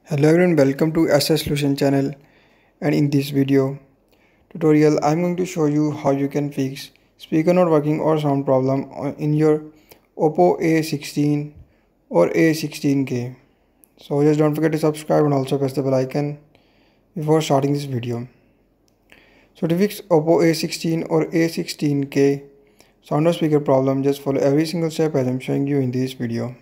Hello everyone, welcome to SS Solution channel, and in this video tutorial I'm going to show you how you can fix speaker not working or sound problem in your OPPO A16 or A16K. So just don't forget to subscribe and also press the bell icon before starting this video. So to fix OPPO A16 or A16K sound or speaker problem, just follow every single step as I'm showing you in this video.